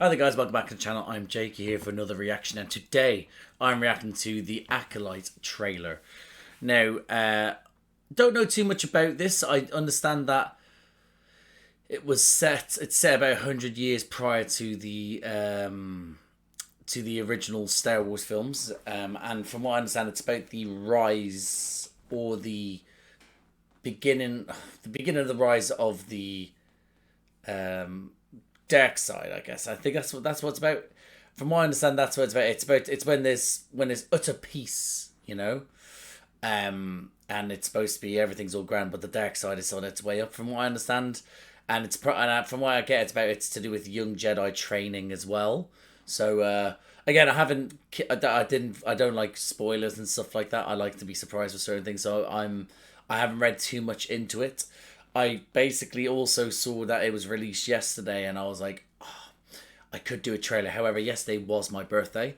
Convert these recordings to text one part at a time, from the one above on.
Hi there guys, welcome back to the channel. I'm Jakey here for another reaction, and today I'm reacting to the Acolyte trailer. Now, don't know too much about this. I understand that it's set about 100 years prior to the original Star Wars films, and from what I understand, it's about the rise or the beginning of the rise of the dark side, I guess. I think that's what it's about. From what I understand, that's what it's about. It's when there's utter peace, you know, and it's supposed to be everything's all grand, but the dark side is on its way up. From what I understand, and from what I get, it's to do with young Jedi training as well. So again, I don't like spoilers and stuff like that. I like to be surprised with certain things, so I haven't read too much into it. I basically also saw that it was released yesterday, and I was like, oh, I could do a trailer. However, yesterday was my birthday,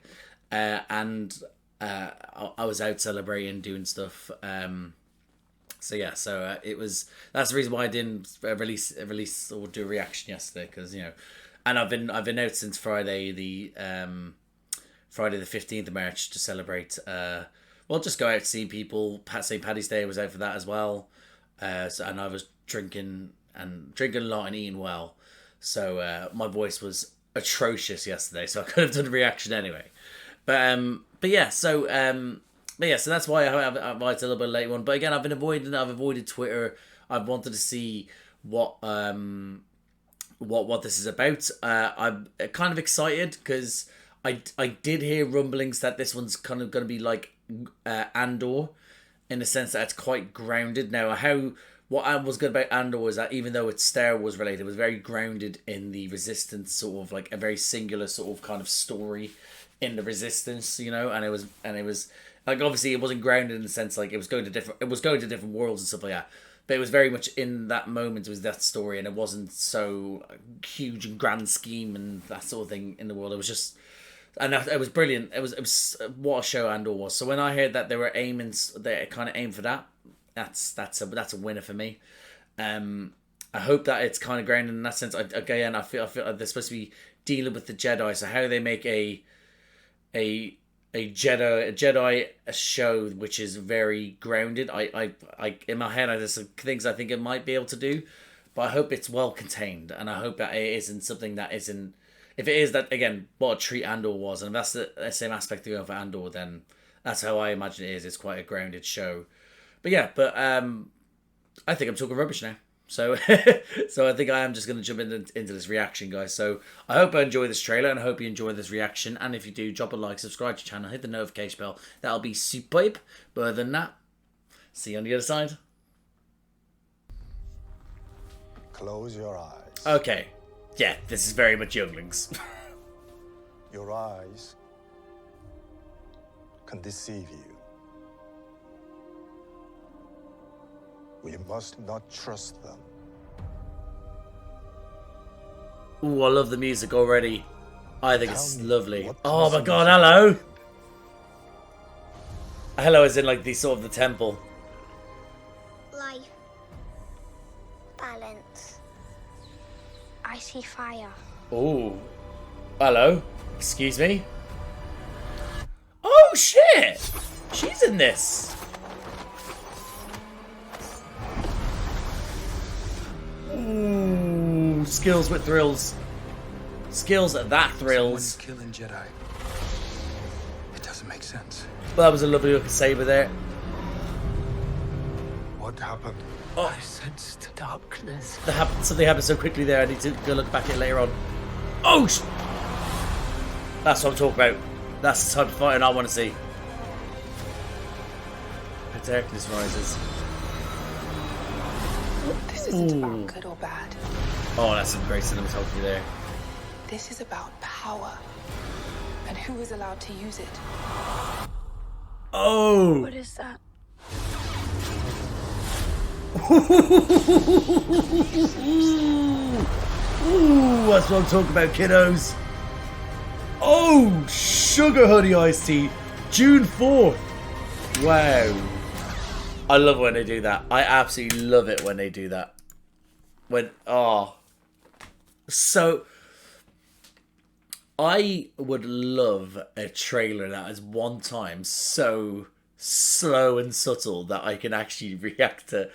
and I was out celebrating, doing stuff. So yeah, that's the reason why I didn't release or do a reaction yesterday, because you know, and I've been out since Friday the 15th of March to celebrate. Well, just go out to see people. St. Paddy's Day was out for that as well. And I was drinking a lot and eating well. So my voice was atrocious yesterday, so I could have done a reaction anyway. But yeah, so that's why it's a little bit late one. But again, I've avoided Twitter. I've wanted to see what this is about. I'm kind of excited because I did hear rumblings that this one's kind of going to be like Andor, in the sense that it's quite grounded. Now, what was good about Andor was that even though it's Star Wars related, it was very grounded in the Resistance, sort of like a very singular sort of kind of story in the Resistance, you know. And it was like, obviously it wasn't grounded in the sense like it was going to different worlds and stuff like that. But it was very much in that moment, it was that story, and it wasn't so huge and grand scheme and that sort of thing in the world. It was just. And it was brilliant. It was what a show Andor was. So when I heard that they kind of aimed for that, that's a winner for me. I hope that it's kind of grounded in that sense. I feel like they're supposed to be dealing with the Jedi. So how they make a Jedi show which is very grounded. I in my head, there's some things I think it might be able to do, but I hope it's well contained, and I hope that it isn't something that isn't. If it is that, again, what a treat Andor was, and if that's the same aspect to go for Andor, then that's how I imagine it is. It's quite a grounded show. But yeah, I think I'm talking rubbish now. So so I think I am just going to jump into this reaction, guys. So I hope I enjoy this trailer, and I hope you enjoy this reaction. And if you do, drop a like, subscribe to the channel, hit the notification bell. That'll be superb. But other than that, see you on the other side. Close your eyes. Okay. Yeah, this is very much younglings. Your eyes can deceive you. We must not trust them. Ooh, I love the music already. I think it's lovely. What Oh my god, hello! Hello is in like the sort of the temple. Life. Balance. I see fire. Ooh. Hello. Excuse me. Oh shit! She's in this. Ooh, skills with thrills. Skills at that thrills. Someone's killing Jedi. It doesn't make sense. Well, that was a lovely looking saber there. What happened? Oh, I sensed darkness. something happened so quickly there. I need to go look back at it later on. Oh, that's what I'm talking about. That's the type of fighting I want to see. The darkness rises. This isn't about good or bad. Oh, that's some great cinematography there. This is about power and who is allowed to use it. Oh! What is that? Ooh, that's what I'm talking about, kiddos. Oh, sugar honey iced tea, June 4th. Wow. I love when they do that. I absolutely love it when they do that. So I would love a trailer that is one time so slow and subtle that I can actually react to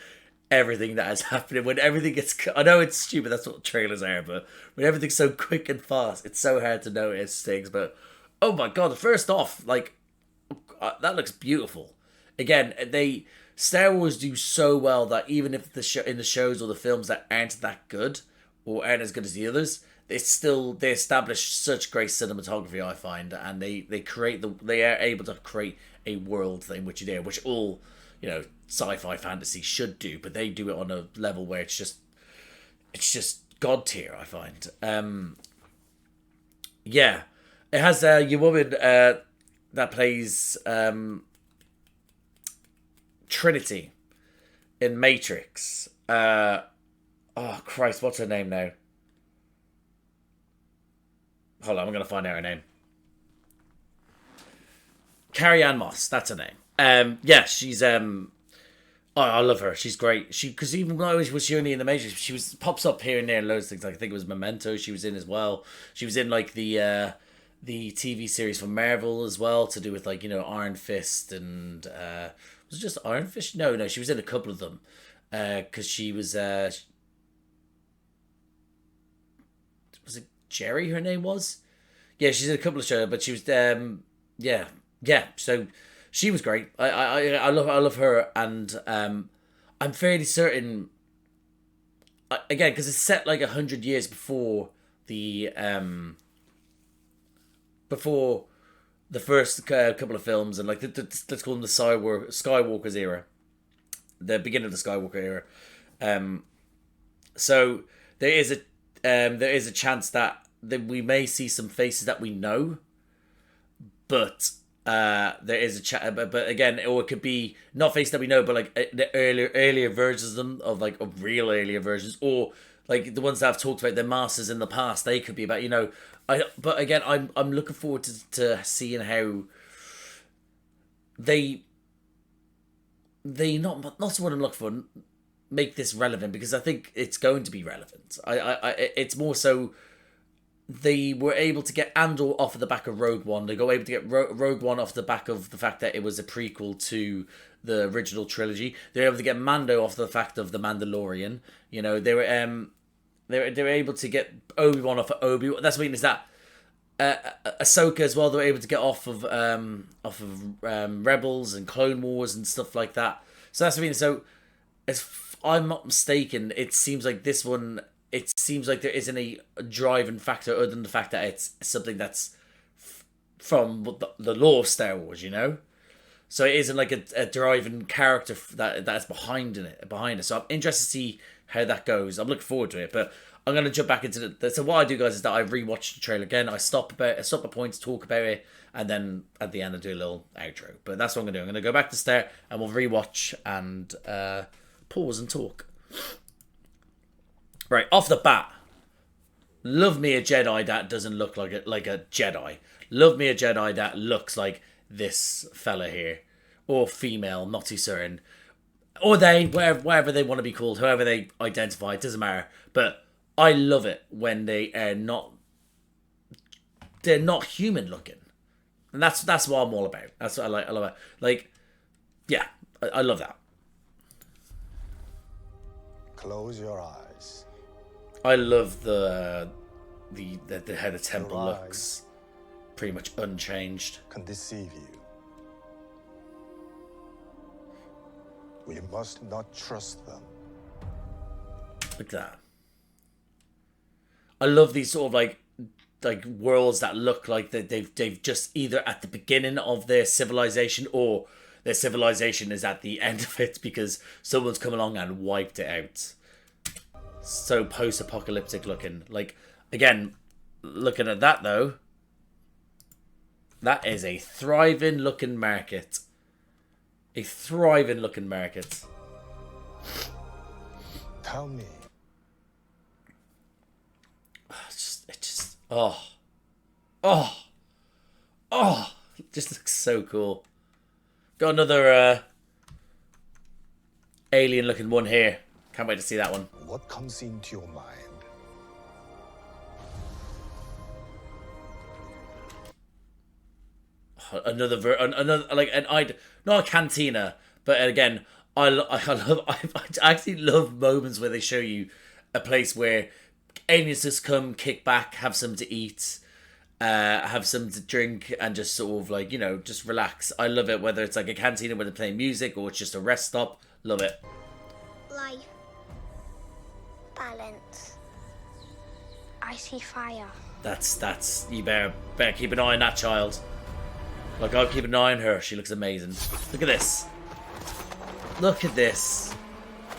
everything that is happening. When everything gets, I know it's stupid, that's what trailers are, but when everything's so quick and fast, it's so hard to notice things. But oh my god, first off, like, that looks beautiful. Again, Star Wars do so well that even if in the shows or the films that aren't that good or aren't as good as the others, they establish such great cinematography, I find, and they are able to create a world thing which all, you know, sci-fi fantasy should do, but they do it on a level where it's just god tier, I find. Yeah, it has your woman that plays Trinity in Matrix. Oh Christ, what's her name now? Hold on, I'm gonna find out her name. Carrie-Anne Moss, that's her name. Yeah, she's oh, I love her. She's great. Because even when I was only in the Matrix, she pops up here and there in loads of things. Like, I think it was Memento she was in as well. She was in like the TV series from Marvel as well, to do with, like, you know, Iron Fist and was it just Iron Fist? No, she was in a couple of them. Because she was it Jerry? Her name was. Yeah, she's in a couple of shows, but she was yeah. So she was great. I love her, and I'm fairly certain. Again, because it's set like 100 years before the first couple of films, and like let's call them the Skywalker's era, the beginning of the Skywalker era. So there is a chance that we may see some faces that we know, but there is a chat. But again, or it could be not faces that we know, but like the earlier versions of them, of real earlier versions, or like the ones that I've talked about, the masters in the past. They could be about, you know. But again, I'm looking forward to seeing how they not what I'm looking for, make this relevant, because I think it's going to be relevant. It's more so they were able to get Andor off of the back of Rogue One. They got able to get Rogue One off the back of the fact that it was a prequel to the original trilogy. They were able to get Mando off the fact of the Mandalorian. You know, they were able to get Obi-Wan off of Obi-Wan. That's what I mean, is that Ahsoka as well. They were able to get off of Rebels and Clone Wars and stuff like that. So that's what I mean. So if I'm not mistaken, it seems like this one. It seems like there isn't a driving factor other than the fact that it's something that's from the lore of Star Wars, you know. So it isn't like a driving character that's behind it. So I'm interested to see how that goes. I'm looking forward to it, but I'm gonna jump back into the. So what I do, guys, is that I rewatch the trailer again. I stop a point to talk about it, and then at the end I do a little outro. But that's what I'm gonna do. I'm gonna go back to start, and we'll rewatch and pause and talk. Right, off the bat, love me a Jedi that doesn't look like a Jedi. Love me a Jedi that looks like this fella here. Or female, not too certain. Or they, whatever they want to be called, however they identify, it doesn't matter. But I love it when they're not human looking. And that's what I'm all about. That's what I love it. Like, yeah, I love that. Close your eyes. I love the how the temple looks, pretty much unchanged. Can deceive you. We must not trust them. Look at that. I love these sort of like worlds that look like that they've just either at the beginning of their civilization or their civilization is at the end of it because someone's come along and wiped it out. So post-apocalyptic looking. Like, again, looking at that though, that is a thriving looking market. A thriving looking market. Tell me. It just looks so cool. Got another alien looking one here. Can't wait to see that one. What comes into your mind? another like an not a cantina, but again, I actually love moments where they show you a place where aliens just come, kick back, have something to eat, have something to drink, and just sort of like, you know, just relax. I love it, whether it's like a cantina where they're playing music or it's just a rest stop. Love it. Life. Balance. I see fire. That's you better keep an eye on that child. Like, I'll keep an eye on her. She looks amazing. Look at this. Look at this.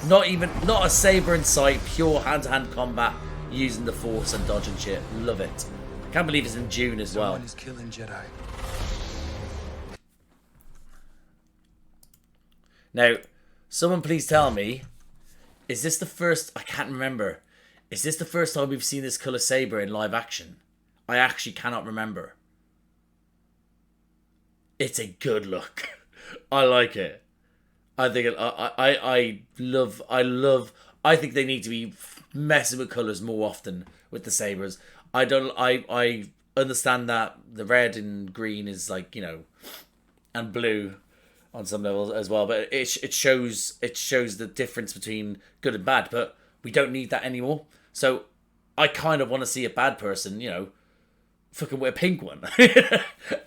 Not a saber in sight. Pure hand-to-hand combat using the force and dodging shit. Love it. Can't believe it's in June as well. Someone is killing Jedi. Now, someone please tell me, is this the first... I can't remember. Is this the first time we've seen this colour saber in live action? I actually cannot remember. It's a good look. I like it. I think I think they need to be messing with colours more often with the sabers. I understand that the red and green is like, you know, and blue on some levels as well, but it shows the difference between good and bad, but we don't need that anymore. So I kind of want to see a bad person, you know, fucking with a pink one.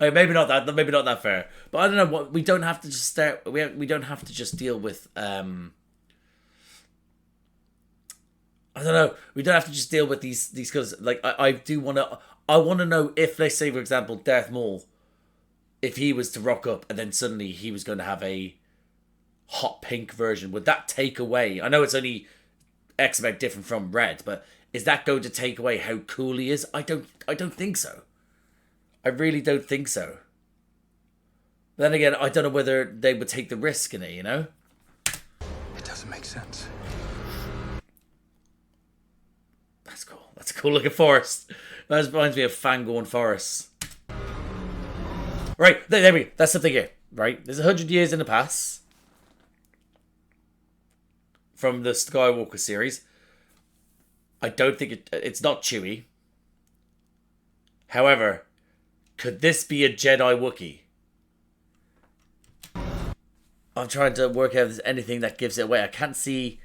maybe not that fair, but I don't know what. We don't have to just start. We don't have to just deal with. I don't know. We don't have to just deal with these colors. Like I do want to. I want to know if, let's say, for example, Darth Maul, if he was to rock up and then suddenly he was going to have a hot pink version, would that take away? I know it's only X amount different from red, but is that going to take away how cool he is? I don't think so. I really don't think so. But then again, I don't know whether they would take the risk in it, you know? It doesn't make sense. That's cool. That's a cool looking forest. That reminds me of Fangorn Forest. Right, there we go. That's something here, right? There's 100 years in the past from the Skywalker series. I don't think it's not Chewie. However, could this be a Jedi Wookiee? I'm trying to work out if there's anything that gives it away. I can't see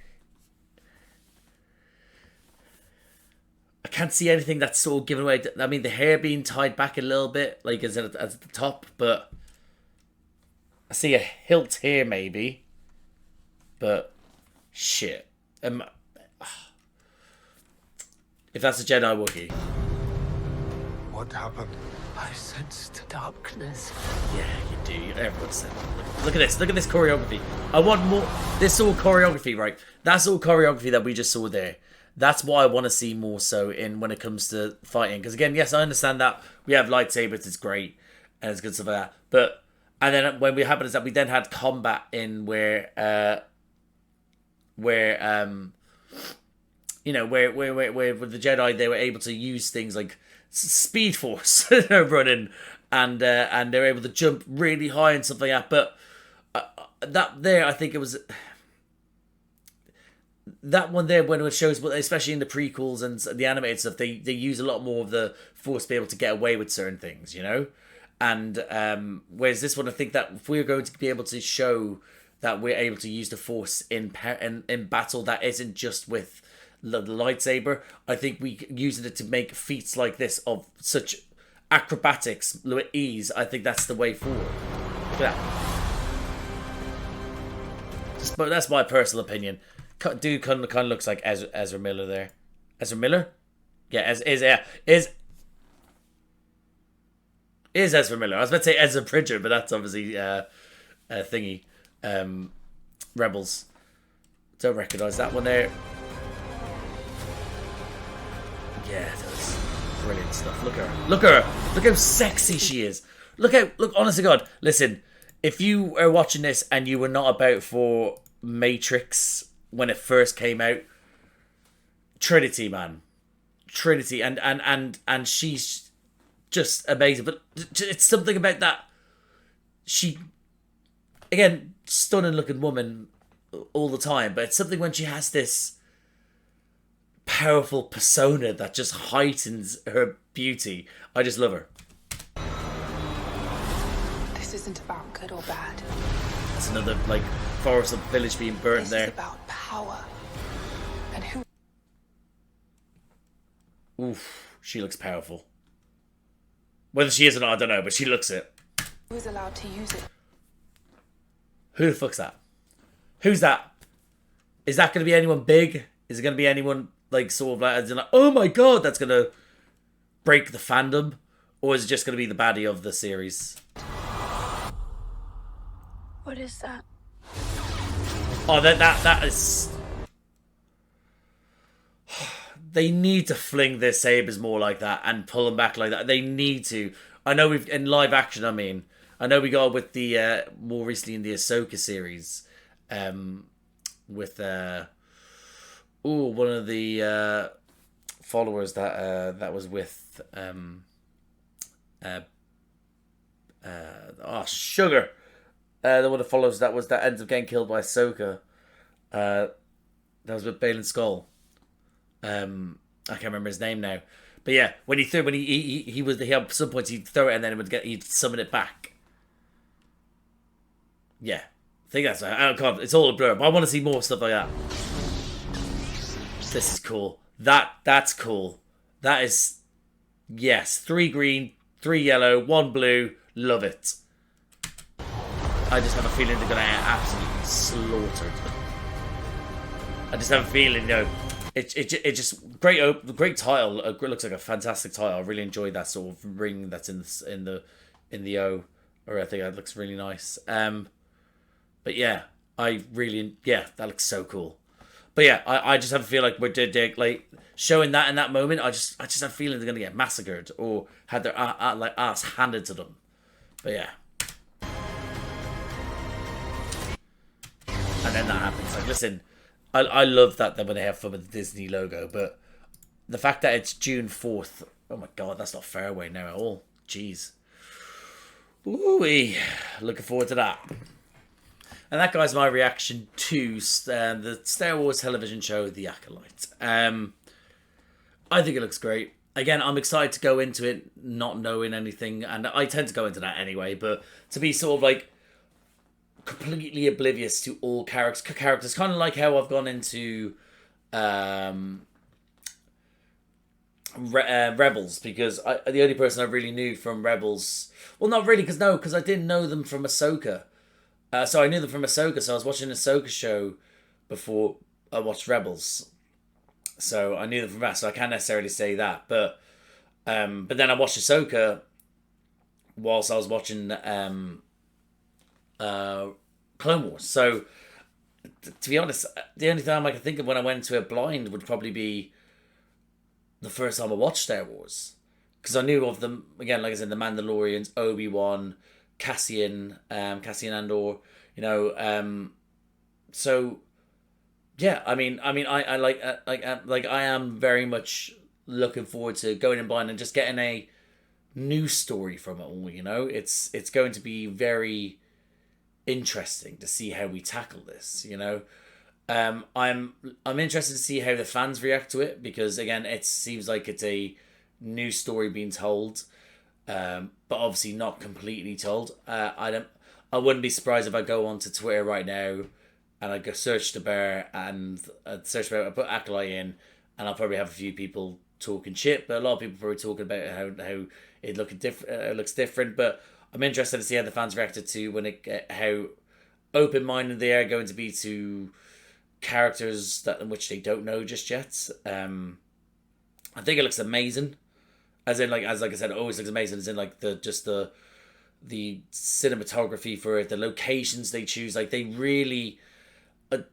anything that's sort of given away. I mean, the hair being tied back a little bit, like as at the top, but I see a hilt here maybe. But shit. If that's a Jedi Wookiee. What happened? I sensed darkness. Yeah, you do. Everyone said that. Look at this. Look at this choreography. I want more. This all choreography, right? That's all choreography that we just saw there. That's what I want to see more so in when it comes to fighting. Because again, yes, I understand that we have lightsabers. It's great and it's good stuff like that. But and then when we happened is that we then had combat in where you know, where with the Jedi they were able to use things like speed force running, and they were able to jump really high and stuff like that. But that there, I think it was that one there when it shows, especially in the prequels and the animated stuff, they use a lot more of the force to be able to get away with certain things, you know. And whereas this one, I think that if we're going to be able to show that we're able to use the force in battle, that isn't just with the lightsaber. I think we using it to make feats like this of such acrobatics with ease. I think that's the way forward. Look at that. But that's my personal opinion. Dude kind of looks like Ezra Miller there. Ezra Miller? Yeah, is Ezra Miller. I was about to say Ezra Bridger, but that's obviously thingy. Rebels. Don't recognise that one there. Yeah, that's brilliant stuff. Look at her. Look at her. Look how sexy she is. Look, honest to God. Listen, if you are watching this and you were not about for Matrix when it first came out, Trinity, man. Trinity. And she's just amazing. But it's something about that. She, again, stunning looking woman all the time. But it's something when she has this powerful persona that just heightens her beauty. I just love her. isn't about good or bad. That's another, like, forest of village being burnt This there. is about power and who Oof, she looks powerful. Whether she is or not, I don't know, but she looks it. is allowed to use it. Who the fuck's that? Who's that? Is that going to be anyone big? Is it going to be anyone, like, sort of like, as in like, oh my god, that's going to break the fandom? Or is it just going to be the baddie of the series? What is that? Oh, that is... They need to fling their sabers more like that and pull them back like that. They need to. I know we've... In live action, I mean. I know we got with the... more recently in the Ahsoka series. With... one of the... followers that was with... Sugar. The one that follows that ends up getting killed by Ahsoka. That was with Balin Skull. I can't remember his name now, but yeah, when he at some point he'd throw it and then he'd summon it back. Yeah, I think that's right. Oh god, it's all a blur. But I want to see more stuff like that. This is cool. That's cool. That is, yes, 3 green, 3 yellow, 1 blue. Love it. I just have a feeling they're gonna get absolutely slaughtered. I just have a feeling, it just great title. It looks like a fantastic title. I really enjoyed that sort of ring that's in the O, or I think that looks really nice. But yeah, that looks so cool. But yeah, I just have a feel like we're like showing that in that moment. I just have a feeling they're gonna get massacred or had their like ass handed to them. But yeah. And then that happens. Like, listen, I love that when they have fun with the Disney logo, but the fact that it's June 4th, oh my god, that's not far away now at all. Jeez. Ooh-wee. Looking forward to that. And that, guys, my reaction to the Star Wars television show, The Acolyte. I think it looks great. Again, I'm excited to go into it not knowing anything, and I tend to go into that anyway, but to be sort of like completely oblivious to all characters, kind of like how I've gone into Rebels, because the only person I really knew from Rebels, well, not really, because I didn't know them from Ahsoka. So I knew them from Ahsoka, so I was watching an Ahsoka show before I watched Rebels. So I knew them from that, so I can't necessarily say that. But then I watched Ahsoka whilst I was watching Clone Wars. So, to be honest, the only time I can think of when I went into it blind would probably be the first time I watched Star Wars. Because I knew of them, again, like I said, the Mandalorians, Obi-Wan, Cassian Andor, so yeah, I mean, I like I am very much looking forward to going in blind and just getting a new story from it all. It's going to be very interesting to see how we tackle this. I'm interested to see how the fans react to it, because again, it seems like it's a new story being told. But obviously not completely told. I wouldn't be surprised if I go onto Twitter right now and I go search the bear and I put Acolyte in, and I'll probably have a few people talking shit, but a lot of people probably talking about how it looks different. But I'm interested to see how the fans reacted to how open minded they are going to be to characters in which they don't know just yet. I think it looks amazing. As I said, it always looks amazing. As in, like, the cinematography for it, the locations they choose. Like, they really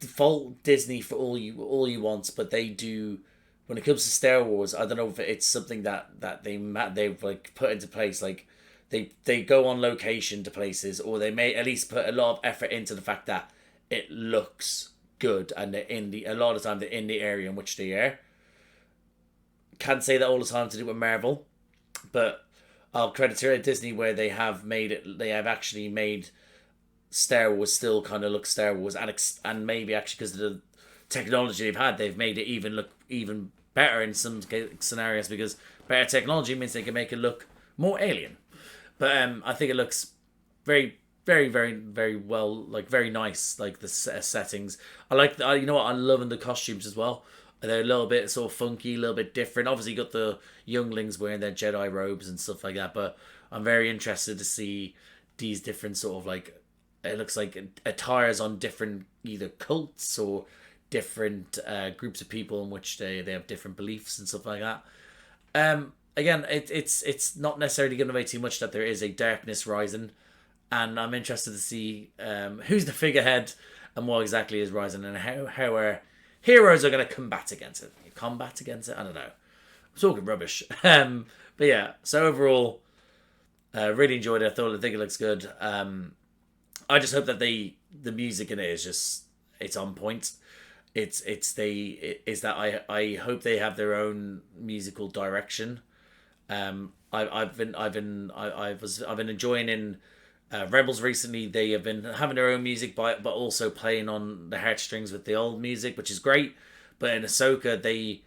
fault Disney for all you want, but they do. When it comes to Star Wars, I don't know if it's something that they've like put into place. Like, they go on location to places, or they may at least put a lot of effort into the fact that it looks good, and a lot of the time they're in the area in which they are. Can't say that all the time to do with Marvel, but I'll credit to Disney where they have actually made Star Wars still kind of look Star Wars, and maybe actually because of the technology they've made it even look even better in some scenarios, because better technology means they can make it look more alien. But I think it looks very very, very, very well, like very nice, like the settings. I like, you know what, I'm loving the costumes as well. They're a little bit sort of funky, a little bit different. Obviously, you got the younglings wearing their Jedi robes and stuff like that. But I'm very interested to see these different sort of like, it looks like attires on different either cults or different groups of people in which they have different beliefs and stuff like that. Again, it's not necessarily going to make too much that there is a darkness rising, and I'm interested to see who's the figurehead and what exactly is rising and how our heroes are going to combat against it. Combat against it? I don't know. I'm talking rubbish. But yeah, so overall, really enjoyed it. I think it looks good. I just hope that the music in it is just, it's on point. I hope they have their own musical direction. I've been enjoying in Rebels recently. They have been having their own music, but also playing on the heartstrings with the old music, which is great. But in Ahsoka, they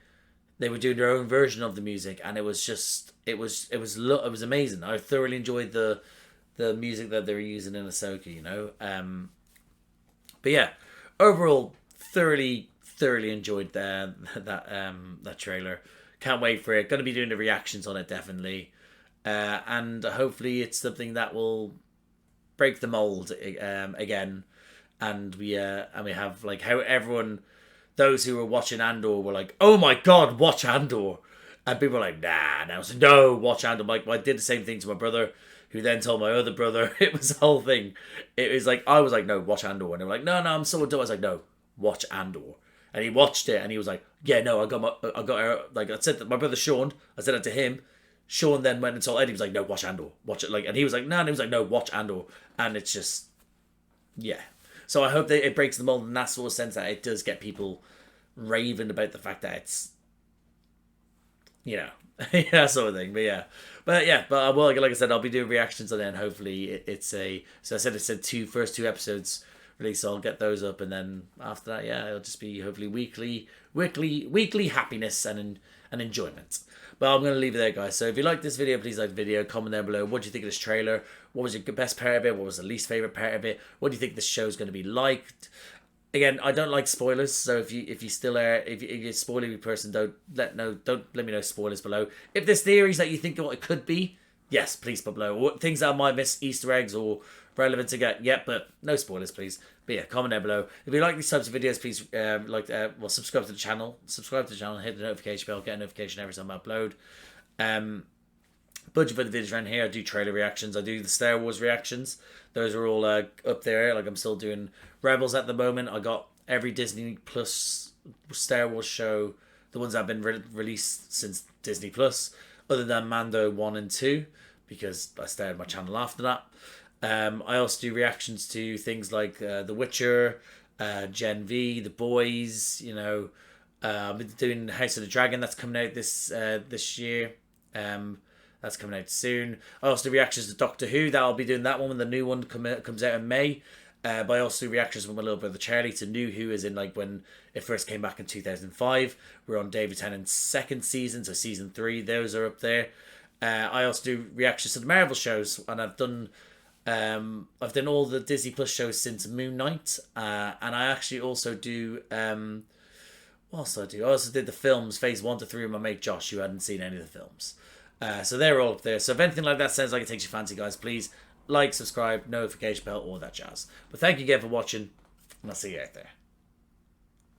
were doing their own version of the music, and it was amazing. I thoroughly enjoyed the music that they were using in Ahsoka, you know. But yeah, overall, thoroughly enjoyed that trailer. Can't wait for it. Going to be doing the reactions on it definitely, and hopefully it's something that will break the mold again, and we have like how everyone, those who were watching Andor were like, oh my god, watch Andor, and people were like, nah, no, so no, watch Andor. Like, I did the same thing to my brother, who then told my other brother. It was the whole thing. It was like, I was like, no, watch Andor, and they were like, no, I'm so adult. I was like, no, watch Andor. And he watched it, and he was like, yeah, no, I got like, I said that my brother Sean, I said it to him. Sean then went and told Eddie, he was like, no, watch Andor, watch it. Like, and he was like, no, and he was like, no, watch Andor. And it's just, yeah. So I hope that it breaks the mold in that sort of sense, that it does get people raving about the fact that it's, you know, yeah, sort of thing. But yeah, but well, like I said, I'll be doing reactions on it, and hopefully it's a. So I said it said first two episodes release, so I'll get those up, and then after that, yeah, it'll just be hopefully weekly happiness and enjoyment. But I'm going to leave it there, guys. So if you like this video, please like the video, comment down below. What do you think of this trailer? What was your best part of it? What was the least favorite part of it? What do you think this show is going to be like? Again, I don't like spoilers, so if you still are, if you're a spoilery person, don't let me know spoilers below. If there's theories that you think what it could be, yes, please put below. Or things that I might miss, Easter eggs or relevant to get, but no spoilers, please. But yeah, comment down below. If you like these types of videos, please subscribe to the channel. Hit the notification bell, get a notification every time I upload. Bunch of other videos around here. I do trailer reactions. I do the Star Wars reactions. Those are all up there. Like, I'm still doing Rebels at the moment. I got every Disney Plus Star Wars show, the ones that have been released since Disney Plus, other than Mando 1 and 2, because I started my channel after that. I also do reactions to things like The Witcher, Gen V, The Boys. You know, I've been doing House of the Dragon. That's coming out this year. That's coming out soon. I also do reactions to Doctor Who. I'll be doing that one when the new one comes out in May. But I also do reactions with my little brother Charlie to New Who, as in like when it first came back in 2005. We're on David Tennant's second season, so season 3. Those are up there. I also do reactions to the Marvel shows, and I've done all the Disney Plus shows since Moon Knight. And I actually also do what else do I do? I also did the films, phase 1 to 3 with my mate Josh, who hadn't seen any of the films. So they're all up there. So if anything like that sounds like it takes your fancy, guys, please like, subscribe, notification bell, all that jazz. But thank you again for watching, and I'll see you out there.